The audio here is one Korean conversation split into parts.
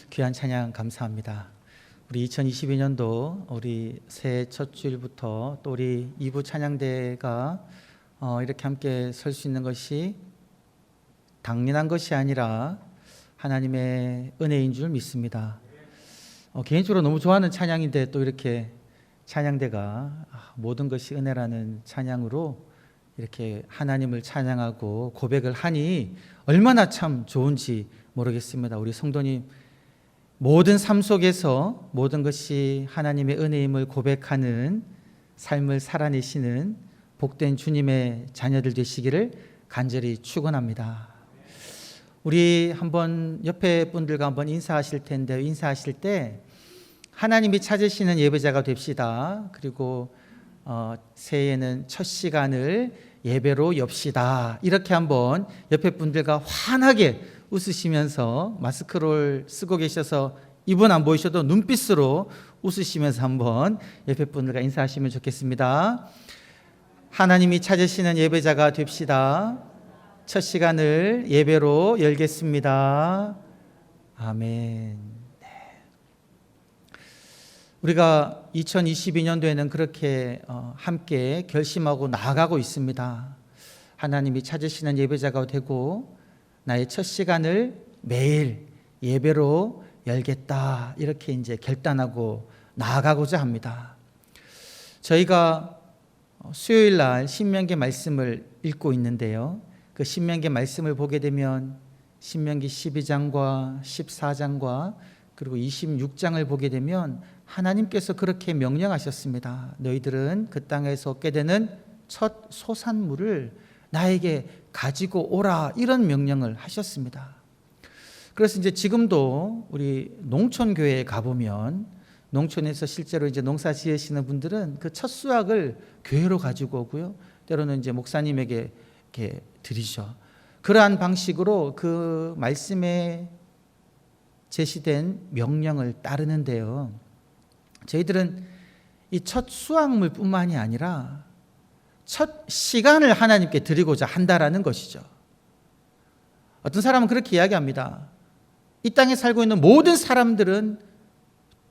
귀한 찬양 감사합니다. 우리 2022년도 우리 새해 첫 주일부터 또 우리 2부 찬양대가 이렇게 함께 설 수 있는 것이 당연한 것이 아니라 하나님의 은혜인 줄 믿습니다. 개인적으로 너무 좋아하는 찬양인데 또 이렇게 찬양대가 모든 것이 은혜라는 찬양으로 이렇게 하나님을 찬양하고 고백을 하니 얼마나 참 좋은지 모르겠습니다. 우리 성도님 모든 삶 속에서 모든 것이 하나님의 은혜임을 고백하는 삶을 살아내시는 복된 주님의 자녀들 되시기를 간절히 축원합니다. 우리 한번 옆에 분들과 한번 인사하실 텐데, 인사하실 때 하나님이 찾으시는 예배자가 됩시다. 그리고 새해에는 첫 시간을 예배로 엽시다. 이렇게 한번 옆에 분들과 환하게 웃으시면서, 마스크를 쓰고 계셔서 입은 안 보이셔도 눈빛으로 웃으시면서 한번 옆에 분들과 인사하시면 좋겠습니다. 하나님이 찾으시는 예배자가 됩시다. 첫 시간을 예배로 열겠습니다. 아멘. 네. 우리가 2022년도에는 그렇게 함께 결심하고 나아가고 있습니다. 하나님이 찾으시는 예배자가 되고 나의 첫 시간을 매일 예배로 열겠다, 이렇게 이제 결단하고 나아가고자 합니다. 저희가 수요일 날 신명기 말씀을 읽고 있는데요. 그 신명기 말씀을 보게 되면 신명기 12장과 14장과 그리고 26장을 보게 되면 하나님께서 그렇게 명령하셨습니다. 너희들은 그 땅에서 얻게 되는 첫 소산물을 나에게 가지고 오라, 이런 명령을 하셨습니다. 그래서 이제 지금도 우리 농촌교회에 가보면 농촌에서 실제로 이제 농사 지으시는 분들은 그 첫 수확을 교회로 가지고 오고요. 때로는 이제 목사님에게 이렇게 드리죠. 그러한 방식으로 그 말씀에 제시된 명령을 따르는데요. 저희들은 이 첫 수확물뿐만이 아니라 첫 시간을 하나님께 드리고자 한다라는 것이죠. 어떤 사람은 그렇게 이야기합니다. 이 땅에 살고 있는 모든 사람들은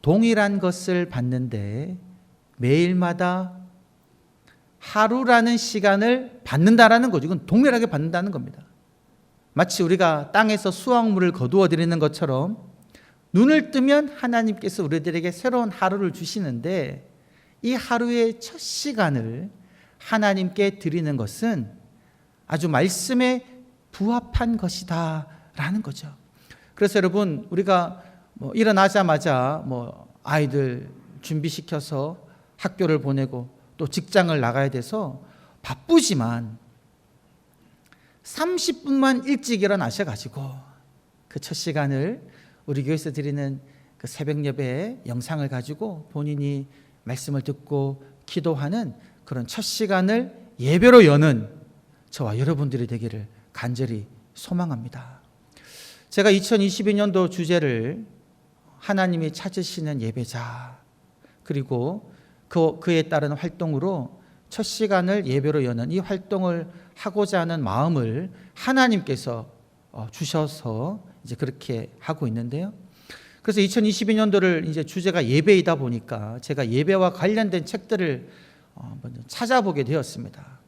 동일한 것을 받는데 매일마다 하루라는 시간을 받는다라는 거죠. 이건 동일하게 받는다는 겁니다. 마치 우리가 땅에서 수확물을 거두어 드리는 것처럼 눈을 뜨면 하나님께서 우리들에게 새로운 하루를 주시는데, 이 하루의 첫 시간을 하나님께 드리는 것은 아주 말씀에 부합한 것이다 라는 거죠. 그래서 여러분, 우리가 일어나자마자 아이들 준비시켜서 학교를 보내고 또 직장을 나가야 돼서 바쁘지만 30분만 일찍 일어나셔가지고 그 첫 시간을 우리 교회에서 드리는 그 새벽 예배 영상을 가지고 본인이 말씀을 듣고 기도하는 그런 첫 시간을 예배로 여는 저와 여러분들이 되기를 간절히 소망합니다. 제가 2022년도 주제를 하나님이 찾으시는 예배자, 그리고 그에 따른 활동으로 첫 시간을 예배로 여는 이 활동을 하고자 하는 마음을 하나님께서 주셔서 이제 그렇게 하고 있는데요. 그래서 2022년도를 이제 주제가 예배이다 보니까 제가 예배와 관련된 책들을 먼저 찾아보게 되었습니다.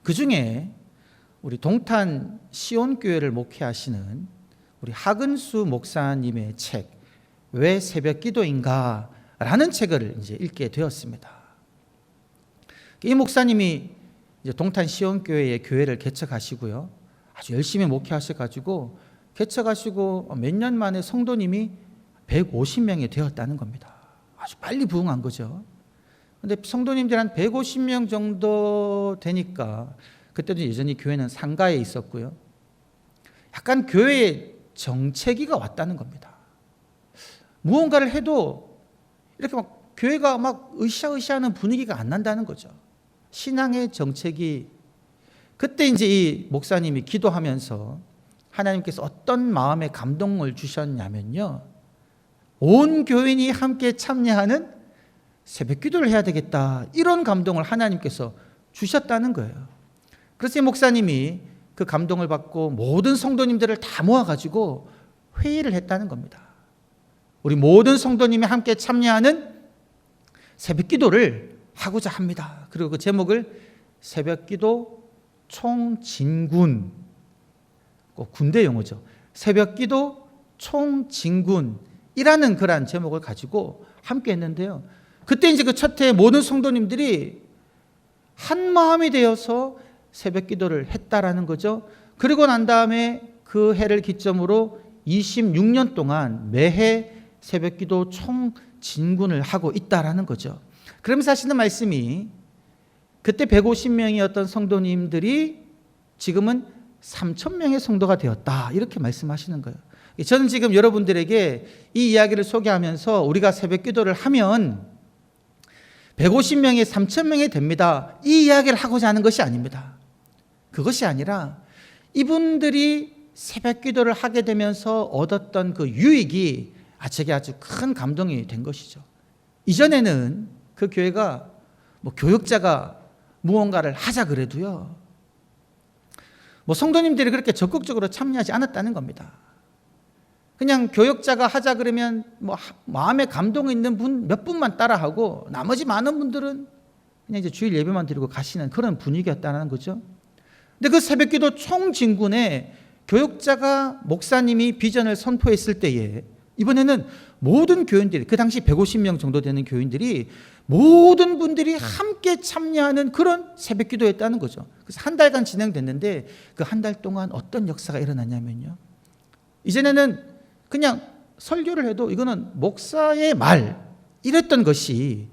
그 중에 우리 동탄 시온교회를 목회하시는 우리 하근수 목사님의 책, 왜 새벽 기도인가? 라는 책을 이제 읽게 되었습니다. 이 목사님이 이제 동탄 시온교회의 교회를 개척하시고요. 아주 열심히 목회하셔가지고 개척하시고 몇 년 만에 성도님이 150명이 되었다는 겁니다. 아주 빨리 부흥한 거죠. 근데 성도님들 한 150명 정도 되니까 그때도 여전히 교회는 상가에 있었고요. 약간 교회에 정체기가 왔다는 겁니다. 무언가를 해도 이렇게 막 교회가 막 으쌰으쌰하는 분위기가 안 난다는 거죠. 신앙의 정체기. 그때 이제 이 목사님이 기도하면서 하나님께서 어떤 마음의 감동을 주셨냐면요, 온 교인이 함께 참여하는 새벽 기도를 해야 되겠다, 이런 감동을 하나님께서 주셨다는 거예요. 그래서 이 목사님이 그 감동을 받고 모든 성도님들을 다 모아가지고 회의를 했다는 겁니다. 우리 모든 성도님이 함께 참여하는 새벽 기도를 하고자 합니다. 그리고 그 제목을 새벽 기도 총진군, 꼭 군대 용어죠. 새벽 기도 총진군이라는 그러한 제목을 가지고 함께 했는데요. 그때 이제 그 첫 해 모든 성도님들이 한 마음이 되어서 새벽 기도를 했다라는 거죠. 그리고 난 다음에 그 해를 기점으로 26년 동안 매해 새벽 기도 총진군을 하고 있다라는 거죠. 그러면서 하시는 말씀이 그때 150명이었던 성도님들이 지금은 3,000명의 성도가 되었다, 이렇게 말씀하시는 거예요. 저는 지금 여러분들에게 이 이야기를 소개하면서 우리가 새벽 기도를 하면 150명이 3,000명이 됩니다, 이 이야기를 하고자 하는 것이 아닙니다. 그것이 아니라 이분들이 새벽 기도를 하게 되면서 얻었던 그 유익이 제게 아주 큰 감동이 된 것이죠. 이전에는 그 교회가 교역자가 무언가를 하자 그래도요, 성도님들이 그렇게 적극적으로 참여하지 않았다는 겁니다. 그냥 교역자가 하자 그러면 마음에 감동이 있는 분 몇 분만 따라하고 나머지 많은 분들은 그냥 이제 주일 예배만 드리고 가시는 그런 분위기였다는 거죠. 근데 그 새벽기도 총진군에 교역자가 목사님이 비전을 선포했을 때에 이번에는 모든 교인들이, 그 당시 150명 정도 되는 교인들이 모든 분들이 함께 참여하는 그런 새벽기도였다는 거죠. 그래서 한 달간 진행됐는데 그 한 달 동안 어떤 역사가 일어났냐면요, 이전에는 그냥 설교를 해도 이거는 목사의 말 이랬던 것이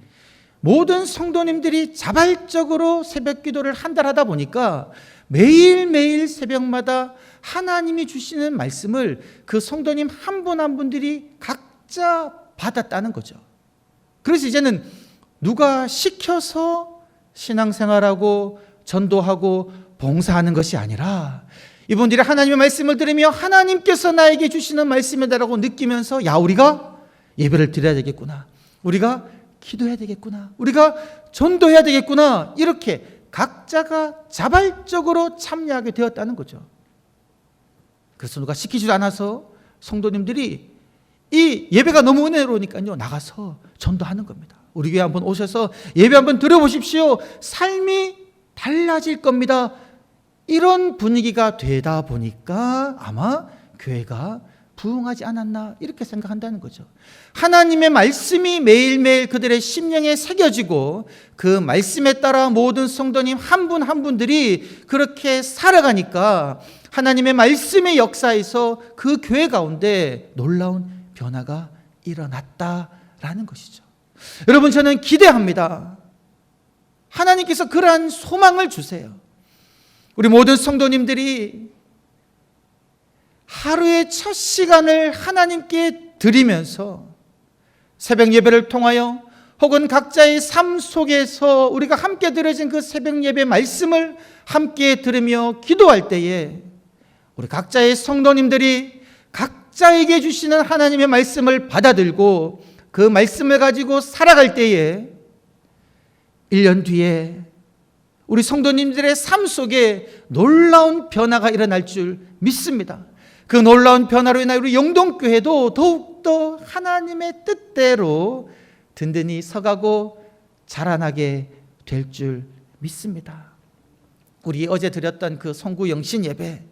모든 성도님들이 자발적으로 새벽 기도를 한 달 하다 보니까 매일매일 새벽마다 하나님이 주시는 말씀을 그 성도님 한 분 한 분들이 각자 받았다는 거죠. 그래서 이제는 누가 시켜서 신앙생활하고 전도하고 봉사하는 것이 아니라 이분들이 하나님의 말씀을 들으며 하나님께서 나에게 주시는 말씀이다라고 느끼면서, 야, 우리가 예배를 드려야 되겠구나, 우리가 기도해야 되겠구나, 우리가 전도해야 되겠구나, 이렇게 각자가 자발적으로 참여하게 되었다는 거죠. 그래서 누가 시키지도 않아서 성도님들이 이 예배가 너무 은혜로우니까요, 나가서 전도하는 겁니다. 우리 교회 한번 오셔서 예배 한번 들어보십시오, 삶이 달라질 겁니다. 이런 분위기가 되다 보니까 아마 교회가 부흥하지 않았나, 이렇게 생각한다는 거죠. 하나님의 말씀이 매일매일 그들의 심령에 새겨지고 그 말씀에 따라 모든 성도님 한 분 한 분들이 그렇게 살아가니까 하나님의 말씀의 역사에서 그 교회 가운데 놀라운 변화가 일어났다라는 것이죠. 여러분, 저는 기대합니다. 하나님께서 그러한 소망을 주세요. 우리 모든 성도님들이 하루의 첫 시간을 하나님께 드리면서 새벽 예배를 통하여 혹은 각자의 삶 속에서 우리가 함께 드려진 그 새벽 예배 말씀을 함께 들으며 기도할 때에 우리 각자의 성도님들이 각자에게 주시는 하나님의 말씀을 받아들고 그 말씀을 가지고 살아갈 때에 1년 뒤에 우리 성도님들의 삶 속에 놀라운 변화가 일어날 줄 믿습니다. 그 놀라운 변화로 인하여 우리 영동교회도 더욱더 하나님의 뜻대로 든든히 서가고 자라나게 될 줄 믿습니다. 우리 어제 드렸던 그 송구 영신 예배,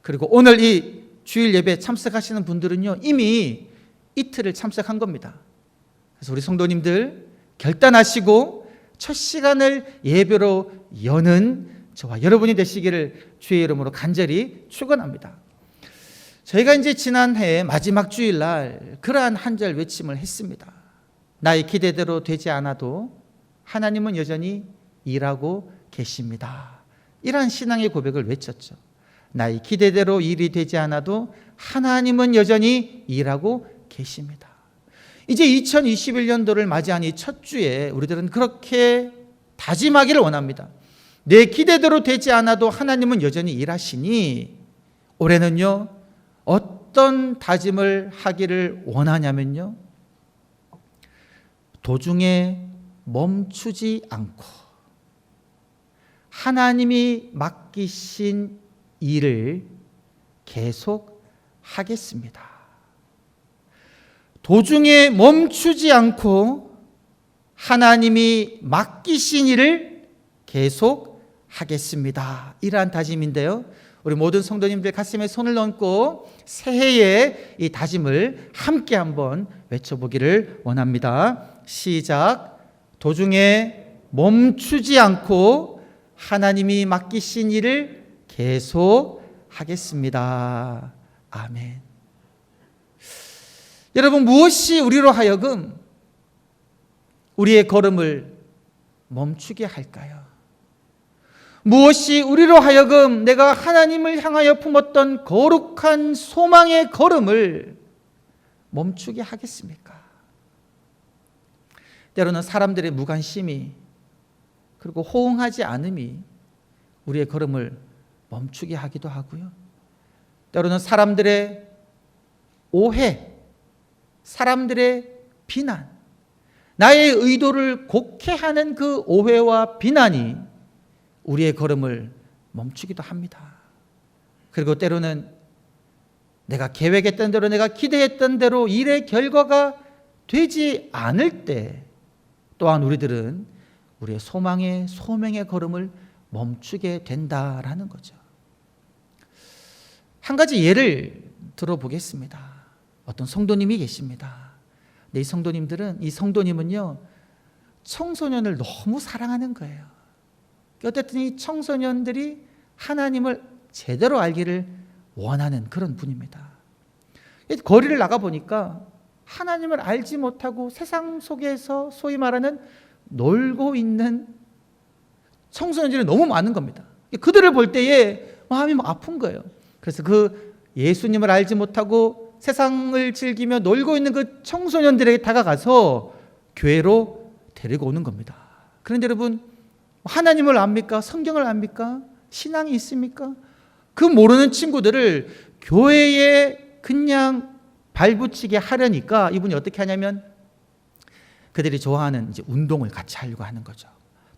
그리고 오늘 이 주일 예배 참석하시는 분들은요, 이미 이틀을 참석한 겁니다. 그래서 우리 성도님들 결단하시고 첫 시간을 예배로 여는 저와 여러분이 되시기를 주의 이름으로 간절히 축원합니다. 저희가 이제 지난해 마지막 주일날 그러한 한 절 외침을 했습니다. 나의 기대대로 되지 않아도 하나님은 여전히 일하고 계십니다. 이러한 신앙의 고백을 외쳤죠. 나의 기대대로 일이 되지 않아도 하나님은 여전히 일하고 계십니다. 이제 2021년도를 맞이한 이 첫 주에 우리들은 그렇게 다짐하기를 원합니다. 내 기대대로 되지 않아도 하나님은 여전히 일하시니 올해는요, 어떤 다짐을 하기를 원하냐면요, 도중에 멈추지 않고 하나님이 맡기신 일을 계속 하겠습니다. 도중에 멈추지 않고 하나님이 맡기신 일을 계속 하겠습니다. 이러한 다짐인데요. 우리 모든 성도님들 가슴에 손을 얹고 새해의 이 다짐을 함께 한번 외쳐보기를 원합니다. 시작. 도중에 멈추지 않고 하나님이 맡기신 일을 계속 하겠습니다. 아멘. 여러분, 무엇이 우리로 하여금 우리의 걸음을 멈추게 할까요? 무엇이 우리로 하여금 내가 하나님을 향하여 품었던 거룩한 소망의 걸음을 멈추게 하겠습니까? 때로는 사람들의 무관심이 그리고 호응하지 않음이 우리의 걸음을 멈추게 하기도 하고요. 때로는 사람들의 오해, 사람들의 비난, 나의 의도를 곡해하는 그 오해와 비난이 우리의 걸음을 멈추기도 합니다. 그리고 때로는 내가 계획했던 대로, 내가 기대했던 대로 일의 결과가 되지 않을 때 또한 우리들은 우리의 소망의 소명의 걸음을 멈추게 된다라는 거죠. 한 가지 예를 들어보겠습니다. 어떤 성도님이 계십니다. 근데 이 성도님은요, 청소년을 너무 사랑하는 거예요. 어쨌든 이 청소년들이 하나님을 제대로 알기를 원하는 그런 분입니다. 거리를 나가보니까 하나님을 알지 못하고 세상 속에서 소위 말하는 놀고 있는 청소년들이 너무 많은 겁니다. 그들을 볼 때에 마음이 막 아픈 거예요. 그래서 그 예수님을 알지 못하고 세상을 즐기며 놀고 있는 그 청소년들에게 다가가서 교회로 데리고 오는 겁니다. 그런데 여러분, 하나님을 압니까? 성경을 압니까? 신앙이 있습니까? 그 모르는 친구들을 교회에 그냥 발붙이게 하려니까 이분이 어떻게 하냐면 그들이 좋아하는 이제 운동을 같이 하려고 하는 거죠.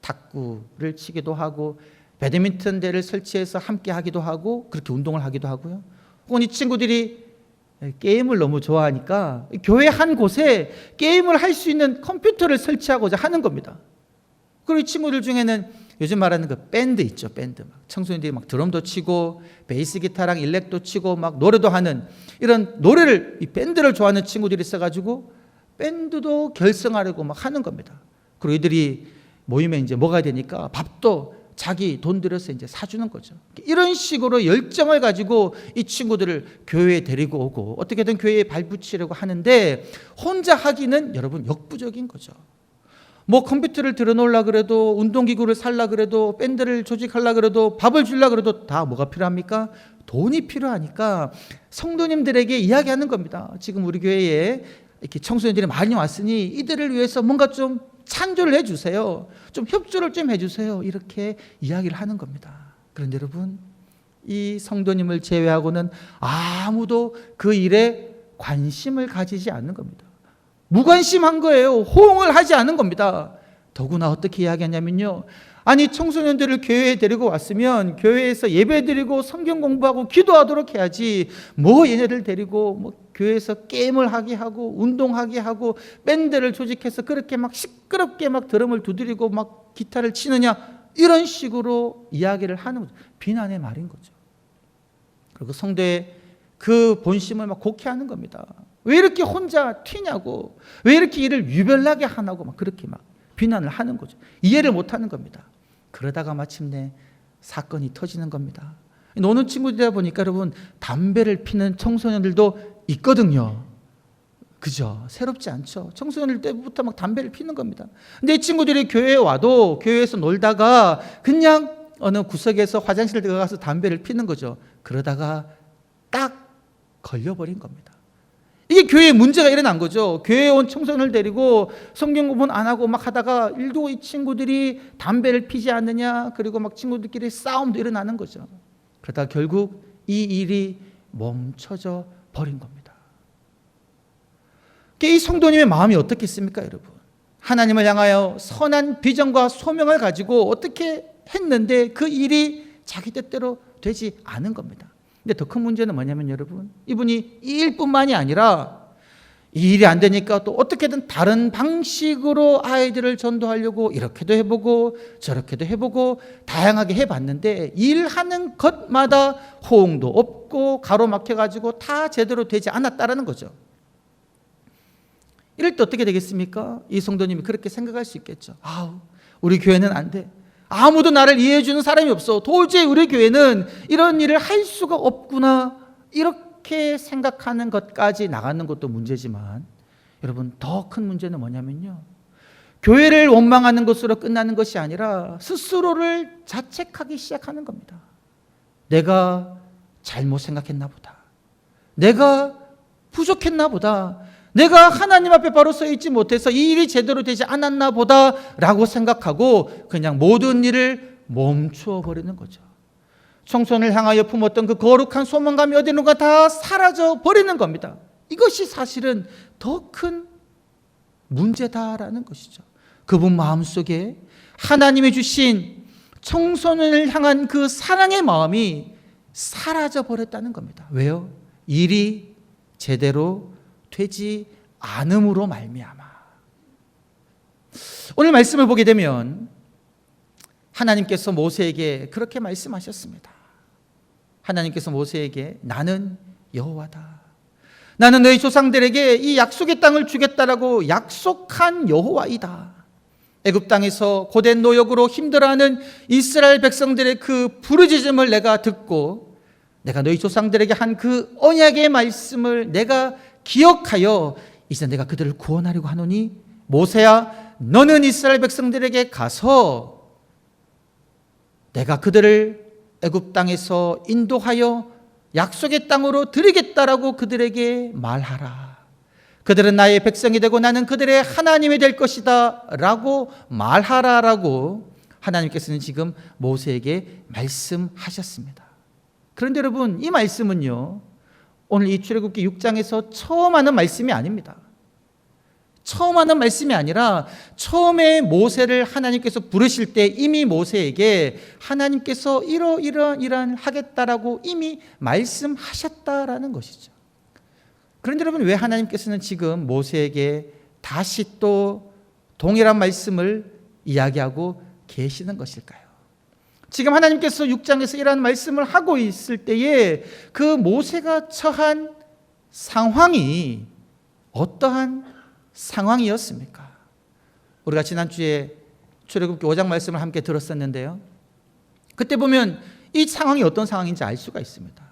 탁구를 치기도 하고 배드민턴 대를 설치해서 함께 하기도 하고 그렇게 운동을 하기도 하고요. 혹은 이 친구들이 게임을 너무 좋아하니까 교회 한 곳에 게임을 할 수 있는 컴퓨터를 설치하고자 하는 겁니다. 그리고 이 친구들 중에는 요즘 말하는 그 밴드 있죠, 밴드. 청소년들이 막 드럼도 치고 베이스 기타랑 일렉도 치고 막 노래도 하는 이런 노래를, 이 밴드를 좋아하는 친구들이 있어가지고 밴드도 결성하려고 막 하는 겁니다. 그리고 이들이 모임에 이제 뭐가 되니까 밥도 자기 돈 들여서 이제 사주는 거죠. 이런 식으로 열정을 가지고 이 친구들을 교회에 데리고 오고 어떻게든 교회에 발붙이려고 하는데 혼자 하기는 여러분 역부족인 거죠. 뭐 컴퓨터를 들어놓으려고 그래도 운동기구를 살려고 그래도 밴드를 조직하려고 그래도 밥을 주려고 그래도 다 뭐가 필요합니까? 돈이 필요하니까 성도님들에게 이야기하는 겁니다. 지금 우리 교회에 이렇게 청소년들이 많이 왔으니 이들을 위해서 뭔가 좀 찬조를 해주세요. 좀 협조를 좀 해주세요. 이렇게 이야기를 하는 겁니다. 그런데 여러분, 이 성도님을 제외하고는 아무도 그 일에 관심을 가지지 않는 겁니다. 무관심한 거예요. 호응을 하지 않은 겁니다. 더구나 어떻게 이야기하냐면요, 아니 청소년들을 교회에 데리고 왔으면 교회에서 예배드리고 성경 공부하고 기도하도록 해야지 뭐 얘네들 데리고 뭐 교회에서 게임을 하게 하고 운동하게 하고 밴드를 조직해서 그렇게 막 시끄럽게 막 드럼을 두드리고 막 기타를 치느냐, 이런 식으로 이야기를 하는 거죠. 비난의 말인 거죠. 그리고 성도의 그 본심을 막 곡해하는 겁니다. 왜 이렇게 혼자 튀냐고, 왜 이렇게 일을 유별나게 하냐고 막 그렇게 막 비난을 하는 거죠. 이해를 못하는 겁니다. 그러다가 마침내 사건이 터지는 겁니다. 노는 친구들이다 보니까 여러분, 담배를 피는 청소년들도 있거든요. 그죠? 새롭지 않죠? 청소년들 때부터 막 담배를 피는 겁니다. 근데 이 친구들이 교회에 와도 교회에서 놀다가 그냥 어느 구석에서 화장실 들어가서 담배를 피는 거죠. 그러다가 딱 걸려버린 겁니다. 이게 교회에 문제가 일어난 거죠. 교회에 온 청소년을 데리고 성경 공부 안 하고 막 하다가 일도 이 친구들이 담배를 피지 않느냐, 그리고 막 친구들끼리 싸움도 일어나는 거죠. 그러다 결국 이 일이 멈춰져 버린 겁니다. 이 성도님의 마음이 어떻겠습니까, 여러분? 하나님을 향하여 선한 비전과 소명을 가지고 어떻게 했는데 그 일이 자기 뜻대로 되지 않은 겁니다. 근데 더 큰 문제는 뭐냐면 여러분, 이분이 이 일뿐만이 아니라 이 일이 안 되니까 또 어떻게든 다른 방식으로 아이들을 전도하려고 이렇게도 해보고 저렇게도 해보고 다양하게 해봤는데 일하는 것마다 호응도 없고 가로막혀가지고 다 제대로 되지 않았다라는 거죠. 이럴 때 어떻게 되겠습니까? 이 성도님이 그렇게 생각할 수 있겠죠. 아우, 우리 교회는 안 돼. 아무도 나를 이해해 주는 사람이 없어. 도저히 우리 교회는 이런 일을 할 수가 없구나. 이렇게 생각하는 것까지 나가는 것도 문제지만 여러분, 더 큰 문제는 뭐냐면요, 교회를 원망하는 것으로 끝나는 것이 아니라 스스로를 자책하기 시작하는 겁니다. 내가 잘못 생각했나 보다. 내가 부족했나 보다. 내가 하나님 앞에 바로 서 있지 못해서 이 일이 제대로 되지 않았나 보다 라고 생각하고 그냥 모든 일을 멈추어 버리는 거죠. 청소년을 향하여 품었던 그 거룩한 소망감이 어디론가 다 사라져 버리는 겁니다. 이것이 사실은 더 큰 문제다라는 것이죠. 그분 마음속에 하나님이 주신 청소년을 향한 그 사랑의 마음이 사라져 버렸다는 겁니다. 왜요? 일이 제대로 되지 않음으로 말미암아. 오늘 말씀을 보게 되면 하나님께서 모세에게 그렇게 말씀하셨습니다. 하나님께서 모세에게 나는 여호와다. 나는 너희 조상들에게 이 약속의 땅을 주겠다라고 약속한 여호와이다. 애굽 땅에서 고된 노역으로 힘들어하는 이스라엘 백성들의 그 부르짖음을 내가 듣고 내가 너희 조상들에게 한 그 언약의 말씀을 내가 기억하여 이제 내가 그들을 구원하려고 하노니 모세야, 너는 이스라엘 백성들에게 가서 내가 그들을 애굽 땅에서 인도하여 약속의 땅으로 드리겠다라고 그들에게 말하라. 그들은 나의 백성이 되고 나는 그들의 하나님이 될 것이다 라고 말하라라고 하나님께서는 지금 모세에게 말씀하셨습니다. 그런데 여러분, 이 말씀은요, 오늘 이 출애굽기 6장에서 처음 하는 말씀이 아닙니다. 처음 하는 말씀이 아니라 처음에 모세를 하나님께서 부르실 때 이미 모세에게 하나님께서 이러이러한 하겠다라고 이미 말씀하셨다라는 것이죠. 그런데 여러분, 왜 하나님께서는 지금 모세에게 다시 또 동일한 말씀을 이야기하고 계시는 것일까요? 지금 하나님께서 6장에서 이러한 말씀을 하고 있을 때에 그 모세가 처한 상황이 어떠한 상황이었습니까? 우리가 지난주에 출애굽기 5장 말씀을 함께 들었었는데요, 그때 보면 이 상황이 어떤 상황인지 알 수가 있습니다.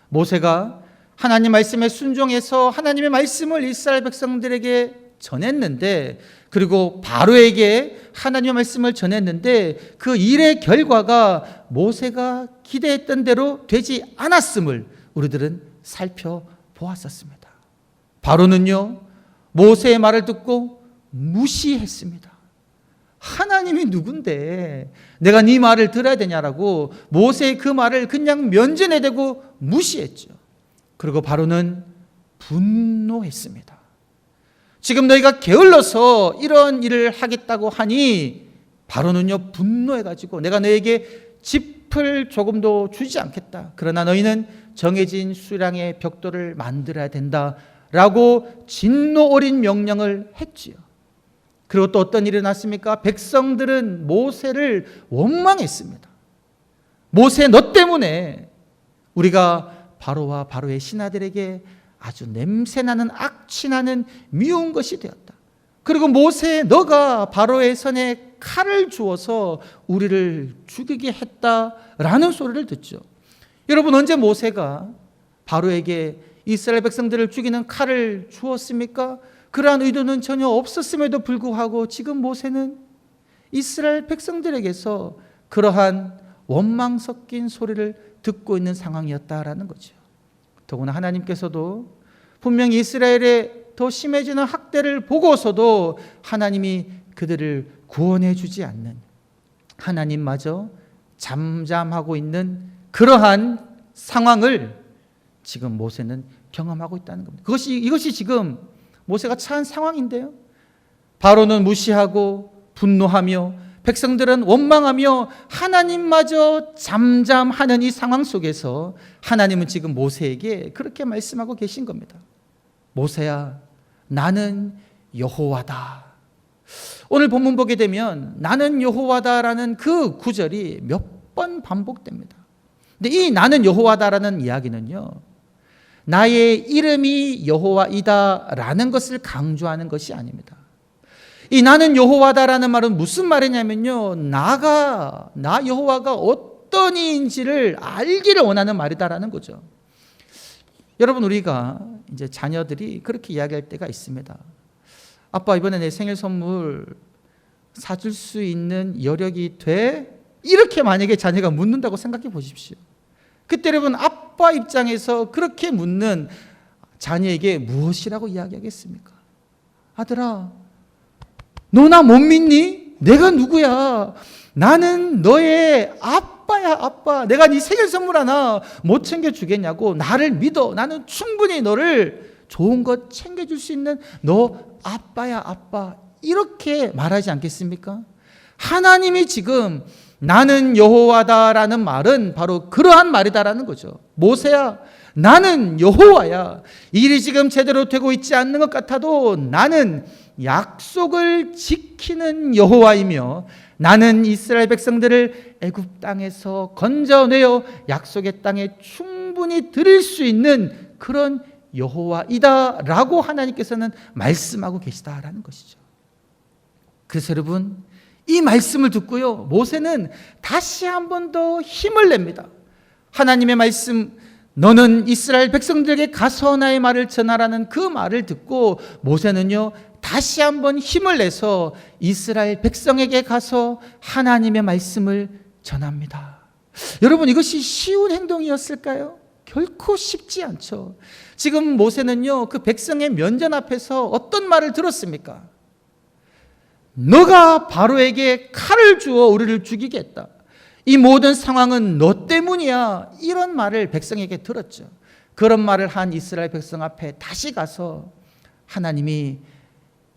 모세가 하나님 말씀에 순종해서 하나님의 말씀을 이스라엘 백성들에게 전했는데, 그리고 바로에게 하나님의 말씀을 전했는데 그 일의 결과가 모세가 기대했던 대로 되지 않았음을 우리들은 살펴보았었습니다. 바로는요, 모세의 말을 듣고 무시했습니다. 하나님이 누군데 내가 네 말을 들어야 되냐라고 모세의 그 말을 그냥 면전에대고 무시했죠. 그리고 바로는 분노했습니다. 지금 너희가 게을러서 이런 일을 하겠다고 하니 바로는요, 분노해가지고 내가 너에게 짚을 조금도 주지 않겠다. 그러나 너희는 정해진 수량의 벽돌을 만들어야 된다 라고 진노 어린 명령을 했지요. 그리고 또 어떤 일이 났습니까? 백성들은 모세를 원망했습니다. 모세, 너 때문에 우리가 바로와 바로의 신하들에게 아주 냄새나는 악취나는 미운 것이 되었다. 그리고 모세, 너가 바로의 손에 칼을 주어서 우리를 죽이게 했다라는 소리를 듣죠. 여러분, 언제 모세가 바로에게 이스라엘 백성들을 죽이는 칼을 주었습니까? 그러한 의도는 전혀 없었음에도 불구하고 지금 모세는 이스라엘 백성들에게서 그러한 원망 섞인 소리를 듣고 있는 상황이었다라는 거죠. 더구나 하나님께서도 분명히 이스라엘의 더 심해지는 학대를 보고서도 하나님이 그들을 구원해 주지 않는, 하나님마저 잠잠하고 있는 그러한 상황을 지금 모세는 경험하고 있다는 겁니다. 이것이 지금 모세가 처한 상황인데요, 바로는 무시하고 분노하며 백성들은 원망하며 하나님마저 잠잠하는 이 상황 속에서 하나님은 지금 모세에게 그렇게 말씀하고 계신 겁니다. 모세야, 나는 여호와다. 오늘 본문 보게 되면 나는 여호와다라는 그 구절이 몇 번 반복됩니다. 근데 이 나는 여호와다라는 이야기는요, 나의 이름이 여호와이다라는 것을 강조하는 것이 아닙니다. 이 나는 여호와다라는 말은 무슨 말이냐면요, 나 여호와가 어떤 이인지를 알기를 원하는 말이다라는 거죠. 여러분, 우리가 이제 자녀들이 그렇게 이야기할 때가 있습니다. 아빠, 이번에 내 생일 선물 사줄 수 있는 여력이 돼? 이렇게 만약에 자녀가 묻는다고 생각해 보십시오. 그때 여러분, 아빠 입장에서 그렇게 묻는 자녀에게 무엇이라고 이야기하겠습니까? 아들아, 너 나 못 믿니? 내가 누구야? 나는 너의 아빠야, 아빠. 내가 네 생일 선물 하나 못 챙겨주겠냐고. 나를 믿어. 나는 충분히 너를 좋은 것 챙겨줄 수 있는 너 아빠야, 아빠. 이렇게 말하지 않겠습니까? 하나님이 지금 나는 여호와다라는 말은 바로 그러한 말이다라는 거죠. 모세야, 나는 여호와야. 일이 지금 제대로 되고 있지 않는 것 같아도 나는 약속을 지키는 여호와이며, 나는 이스라엘 백성들을 애굽 땅에서 건져내어 약속의 땅에 충분히 들일 수 있는 그런 여호와이다라고 하나님께서는 말씀하고 계시다라는 것이죠. 그래서 여러분, 이 말씀을 듣고요, 모세는 다시 한 번 더 힘을 냅니다. 하나님의 말씀, 너는 이스라엘 백성들에게 가서 나의 말을 전하라는 그 말을 듣고 모세는요, 다시 한 번 힘을 내서 이스라엘 백성에게 가서 하나님의 말씀을 전합니다. 여러분, 이것이 쉬운 행동이었을까요? 결코 쉽지 않죠. 지금 모세는요, 그 백성의 면전 앞에서 어떤 말을 들었습니까? 너가 바로에게 칼을 주어 우리를 죽이겠다. 이 모든 상황은 너 때문이야. 이런 말을 백성에게 들었죠. 그런 말을 한 이스라엘 백성 앞에 다시 가서 하나님이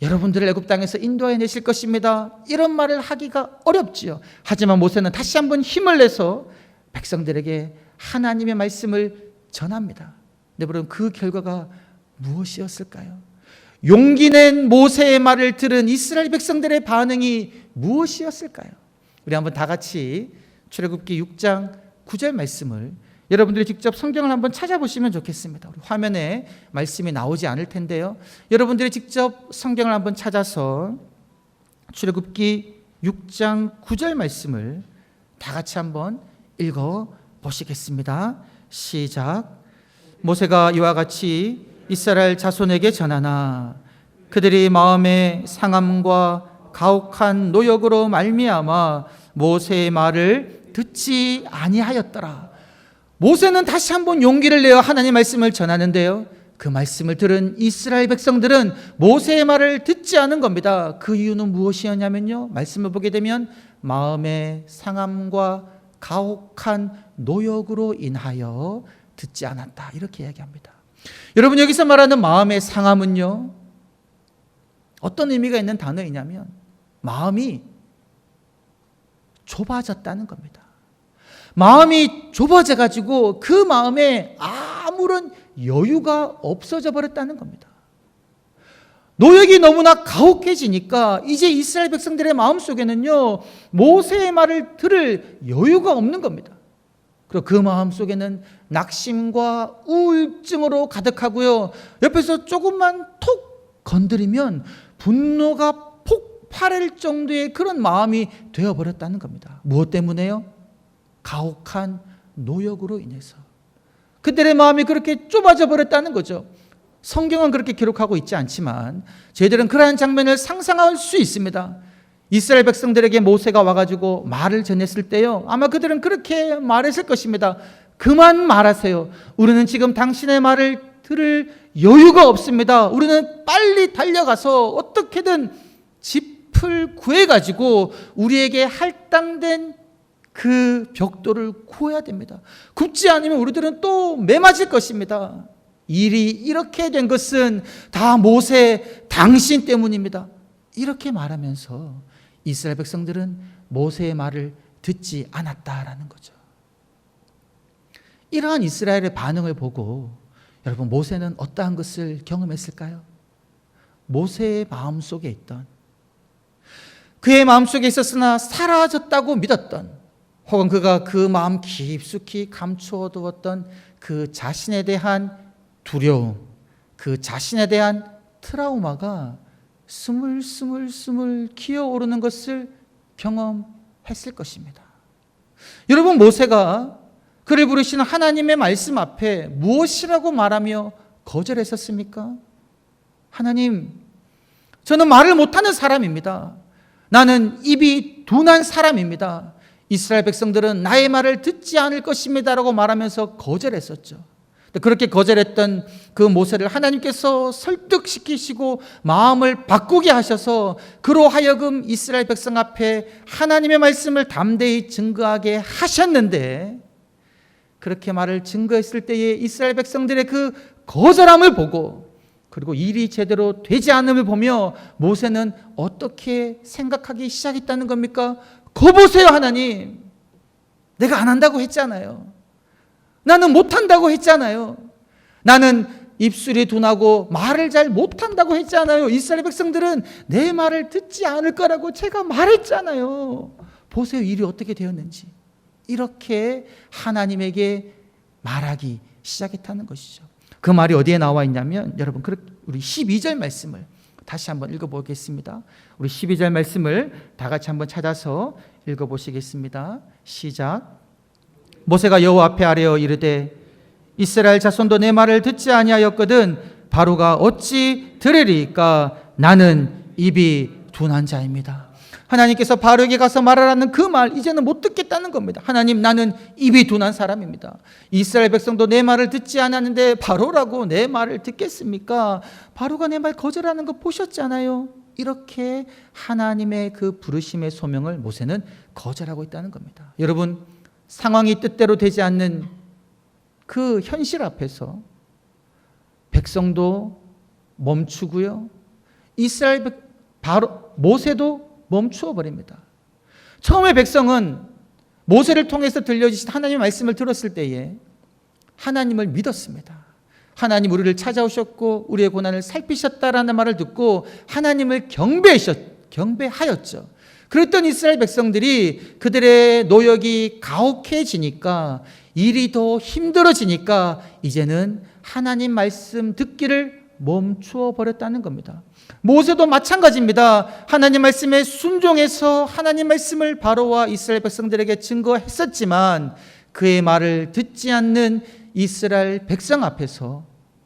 여러분들을 애굽 땅에서 인도해 내실 것입니다. 이런 말을 하기가 어렵지요. 하지만 모세는 다시 한번 힘을 내서 백성들에게 하나님의 말씀을 전합니다. 네, 여러분, 그 결과가 무엇이었을까요? 용기 낸 모세의 말을 들은 이스라엘 백성들의 반응이 무엇이었을까요? 우리 한번 다 같이 출애굽기 6장 9절 말씀을 여러분들이 직접 성경을 한번 찾아보시면 좋겠습니다. 우리 화면에 말씀이 나오지 않을 텐데요, 여러분들이 직접 성경을 한번 찾아서 출애굽기 6장 9절 말씀을 다 같이 한번 읽어 보시겠습니다. 시작. 모세가 이와 같이 이스라엘 자손에게 전하나 그들이 마음의 상함과 가혹한 노역으로 말미암아 모세의 말을 듣지 아니하였더라. 모세는 다시 한번 용기를 내어 하나님의 말씀을 전하는데요, 그 말씀을 들은 이스라엘 백성들은 모세의 말을 듣지 않은 겁니다. 그 이유는 무엇이었냐면요, 말씀을 보게 되면 마음의 상함과 가혹한 노역으로 인하여 듣지 않았다, 이렇게 이야기합니다. 여러분, 여기서 말하는 마음의 상함은요, 어떤 의미가 있는 단어이냐면 마음이 좁아졌다는 겁니다. 마음이 좁아져 가지고 그 마음에 아무런 여유가 없어져 버렸다는 겁니다. 노역이 너무나 가혹해지니까 이제 이스라엘 백성들의 마음속에는요, 모세의 말을 들을 여유가 없는 겁니다. 그리고 그 마음속에는 낙심과 우울증으로 가득하고요, 옆에서 조금만 톡 건드리면 분노가 폭발할 정도의 그런 마음이 되어버렸다는 겁니다. 무엇 때문에요? 가혹한 노역으로 인해서 그들의 마음이 그렇게 좁아져 버렸다는 거죠. 성경은 그렇게 기록하고 있지 않지만 저희들은 그러한 장면을 상상할 수 있습니다. 이스라엘 백성들에게 모세가 와가지고 말을 전했을 때요, 아마 그들은 그렇게 말했을 것입니다. 그만 말하세요. 우리는 지금 당신의 말을 들을 여유가 없습니다. 우리는 빨리 달려가서 어떻게든 짚을 구해가지고 우리에게 할당된 그 벽돌을 구해야 됩니다. 굽지 않으면 우리들은 또 매맞을 것입니다. 일이 이렇게 된 것은 다 모세 당신 때문입니다. 이렇게 말하면서 이스라엘 백성들은 모세의 말을 듣지 않았다라는 거죠. 이러한 이스라엘의 반응을 보고 여러분, 모세는 어떠한 것을 경험했을까요? 모세의 마음속에 있던, 그의 마음속에 있었으나 사라졌다고 믿었던, 혹은 그가 그 마음 깊숙이 감추어 두었던 그 자신에 대한 두려움, 그 자신에 대한 트라우마가 스물스물 기어오르는 것을 경험했을 것입니다. 여러분, 모세가 그를 부르시는 하나님의 말씀 앞에 무엇이라고 말하며 거절했었습니까? 하나님, 저는 말을 못하는 사람입니다. 나는 입이 둔한 사람입니다. 이스라엘 백성들은 나의 말을 듣지 않을 것입니다 라고 말하면서 거절했었죠. 그렇게 거절했던 그 모세를 하나님께서 설득시키시고 마음을 바꾸게 하셔서 그로 하여금 이스라엘 백성 앞에 하나님의 말씀을 담대히 증거하게 하셨는데, 그렇게 말을 증거했을 때에 이스라엘 백성들의 그 거절함을 보고, 그리고 일이 제대로 되지 않음을 보며 모세는 어떻게 생각하기 시작했다는 겁니까? 거보세요, 하나님. 내가 안 한다고 했잖아요. 나는 못한다고 했잖아요. 나는 입술이 둔하고 말을 잘 못한다고 했잖아요. 이스라엘 백성들은 내 말을 듣지 않을 거라고 제가 말했잖아요. 보세요, 일이 어떻게 되었는지. 이렇게 하나님에게 말하기 시작했다는 것이죠. 그 말이 어디에 나와 있냐면, 여러분, 우리 12절 말씀을 다시 한번 읽어보겠습니다. 우리 12절 말씀을 다 같이 한번 찾아서 읽어보시겠습니다. 시작. 모세가 여호와 앞에 아뢰어 이르되 이스라엘 자손도 내 말을 듣지 아니하였거든 바로가 어찌 들으리까? 나는 입이 둔한 자입니다. 하나님께서 바로에게 가서 말하라는 그 말 이제는 못 듣겠다는 겁니다. 하나님, 나는 입이 둔한 사람입니다. 이스라엘 백성도 내 말을 듣지 않았는데 바로라고 내 말을 듣겠습니까? 바로가 내 말 거절하는 거 보셨잖아요. 이렇게 하나님의 그 부르심의 소명을 모세는 거절하고 있다는 겁니다. 여러분, 상황이 뜻대로 되지 않는 그 현실 앞에서 백성도 멈추고요, 모세도 멈추어 버립니다. 처음에 백성은 모세를 통해서 들려주신 하나님의 말씀을 들었을 때에 하나님을 믿었습니다. 하나님 우리를 찾아오셨고 우리의 고난을 살피셨다라는 말을 듣고 하나님을 경배하였죠. 그랬던 이스라엘 백성들이 그들의 노역이 가혹해지니까, 일이 더 힘들어지니까 이제는 하나님 말씀 듣기를 멈추어 버렸다는 겁니다. 모세도 마찬가지입니다. 하나님 말씀에 순종해서 하나님 말씀을 바로와 이스라엘 백성들에게 증거했었지만 그의 말을 듣지 않는 이스라엘 백성 앞에서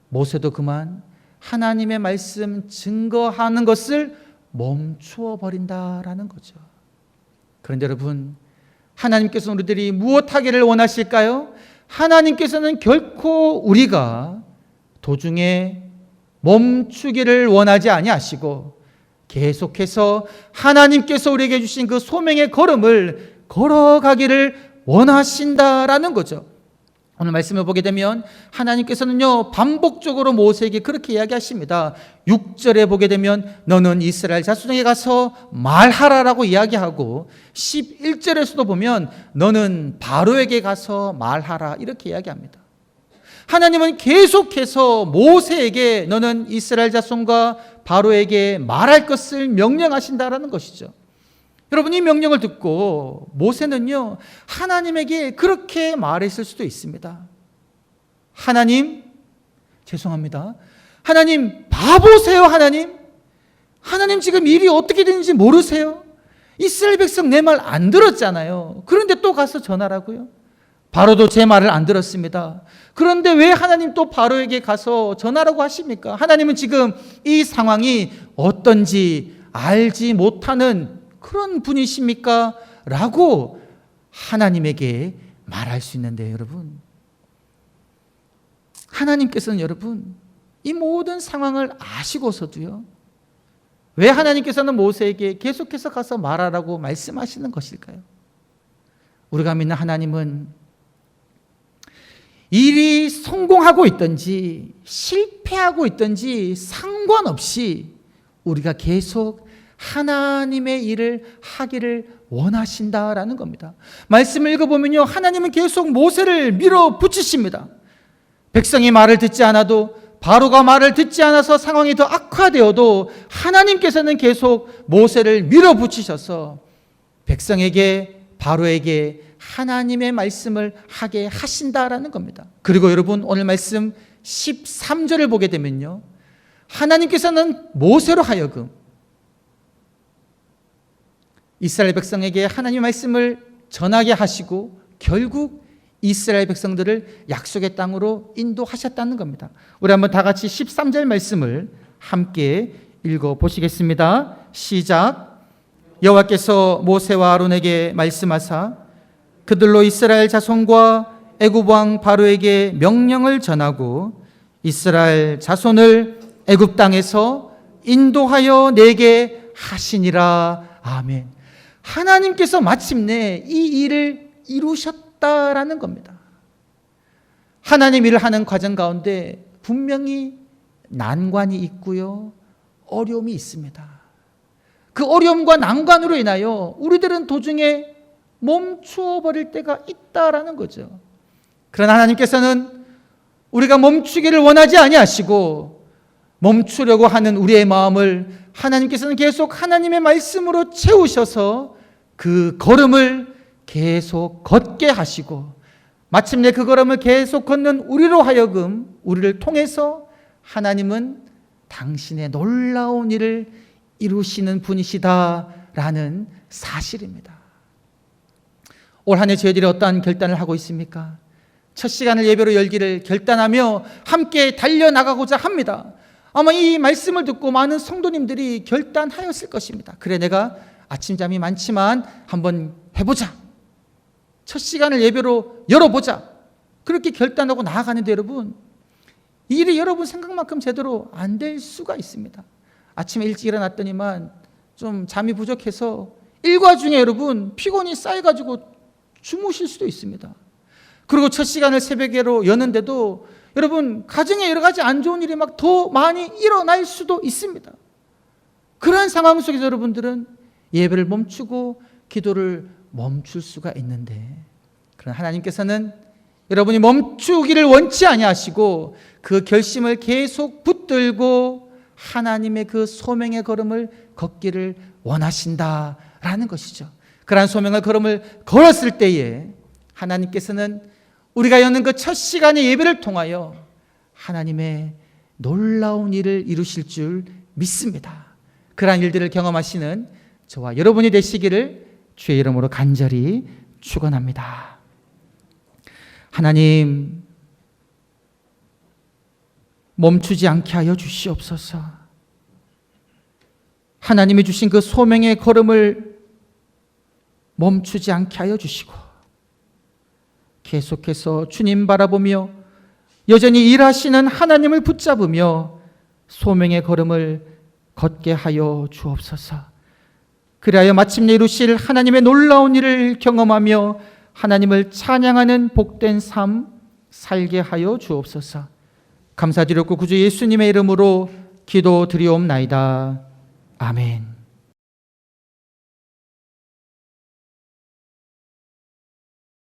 모세도 그만 하나님의 말씀 증거하는 것을 멈추어 버린다라는 거죠. 그런데 여러분, 하나님께서는 우리들이 무엇하기를 원하실까요? 하나님께서는 결코 우리가 도중에 멈추기를 원하지 아니하시고 계속해서 하나님께서 우리에게 주신 그 소명의 걸음을 걸어가기를 원하신다라는 거죠. 오늘 말씀을 보게 되면 하나님께서는요, 반복적으로 모세에게 그렇게 이야기하십니다. 6절에 보게 되면 너는 이스라엘 자손에게 가서 말하라라고 이야기하고, 11절에서도 보면 너는 바로에게 가서 말하라 이렇게 이야기합니다. 하나님은 계속해서 모세에게 너는 이스라엘 자손과 바로에게 말할 것을 명령하신다라는 것이죠. 여러분, 이 명령을 듣고 모세는요, 하나님에게 그렇게 말했을 수도 있습니다. 하나님, 죄송합니다. 하나님, 바보세요, 하나님. 하나님 지금 일이 어떻게 되는지 모르세요? 이스라엘 백성 내 말 안 들었잖아요. 그런데 또 가서 전하라고요? 바로도 제 말을 안 들었습니다. 그런데 왜 하나님 또 바로에게 가서 전하라고 하십니까? 하나님은 지금 이 상황이 어떤지 알지 못하는 그런 분이십니까? 라고 하나님에게 말할 수 있는데, 여러분, 하나님께서는 여러분 이 모든 상황을 아시고서도요, 왜 하나님께서는 모세에게 계속해서 가서 말하라고 말씀하시는 것일까요? 우리가 믿는 하나님은 일이 성공하고 있든지 실패하고 있든지 상관없이 우리가 계속 하나님의 일을 하기를 원하신다라는 겁니다. 말씀을 읽어보면요, 하나님은 계속 모세를 밀어붙이십니다. 백성이 말을 듣지 않아도 바로가 말을 듣지 않아서 상황이 더 악화되어도 하나님께서는 계속 모세를 밀어붙이셔서 백성에게, 바로에게 하나님의 말씀을 하게 하신다라는 겁니다. 그리고 여러분, 오늘 말씀 13절을 보게 되면요, 하나님께서는 모세로 하여금 이스라엘 백성에게 하나님의 말씀을 전하게 하시고 결국 이스라엘 백성들을 약속의 땅으로 인도하셨다는 겁니다. 우리 한번 다 같이 13절 말씀을 함께 읽어보시겠습니다. 시작. 여호와께서 모세와 아론에게 말씀하사 그들로 이스라엘 자손과 애굽 왕 바로에게 명령을 전하고 이스라엘 자손을 애굽 땅에서 인도하여 내게 하시니라. 아멘. 하나님께서 마침내 이 일을 이루셨다라는 겁니다. 하나님 일을 하는 과정 가운데 분명히 난관이 있고요, 어려움이 있습니다. 그 어려움과 난관으로 인하여 우리들은 도중에 멈추어 버릴 때가 있다라는 거죠. 그러나 하나님께서는 우리가 멈추기를 원하지 아니하시고 멈추려고 하는 우리의 마음을 하나님께서는 계속 하나님의 말씀으로 채우셔서 그 걸음을 계속 걷게 하시고 마침내 그 걸음을 계속 걷는 우리로 하여금, 우리를 통해서 하나님은 당신의 놀라운 일을 이루시는 분이시다라는 사실입니다. 올 한 해 저희들이 어떠한 결단을 하고 있습니까? 첫 시간을 예배로 열기를 결단하며 함께 달려나가고자 합니다. 아마 이 말씀을 듣고 많은 성도님들이 결단하였을 것입니다. 그래, 내가 아침잠이 많지만 한번 해보자. 첫 시간을 예배로 열어보자. 그렇게 결단하고 나아가는데 여러분, 이 일이 여러분 생각만큼 제대로 안 될 수가 있습니다. 아침에 일찍 일어났더니만 좀 잠이 부족해서 일과 중에 여러분 피곤이 쌓여가지고 주무실 수도 있습니다. 그리고 첫 시간을 새벽에로 여는데도 여러분 가정에 여러 가지 안 좋은 일이 막 더 많이 일어날 수도 있습니다. 그러한 상황 속에서 여러분들은 예배를 멈추고 기도를 멈출 수가 있는데, 그러나 하나님께서는 여러분이 멈추기를 원치 아니하시고 그 결심을 계속 붙들고 하나님의 그 소명의 걸음을 걷기를 원하신다라는 것이죠. 그러한 소명의 걸음을 걸었을 때에 하나님께서는 우리가 여는 그 첫 시간의 예배를 통하여 하나님의 놀라운 일을 이루실 줄 믿습니다. 그러한 일들을 경험하시는 저와 여러분이 되시기를 주의 이름으로 간절히 축원합니다. 하나님, 멈추지 않게 하여 주시옵소서. 하나님이 주신 그 소명의 걸음을 멈추지 않게 하여 주시고 계속해서 주님 바라보며 여전히 일하시는 하나님을 붙잡으며 소명의 걸음을 걷게 하여 주옵소서. 그리하여 마침내 이루실 하나님의 놀라운 일을 경험하며 하나님을 찬양하는 복된 삶 살게 하여 주옵소서. 감사드렸고 구주 예수님의 이름으로 기도드리옵나이다. 아멘.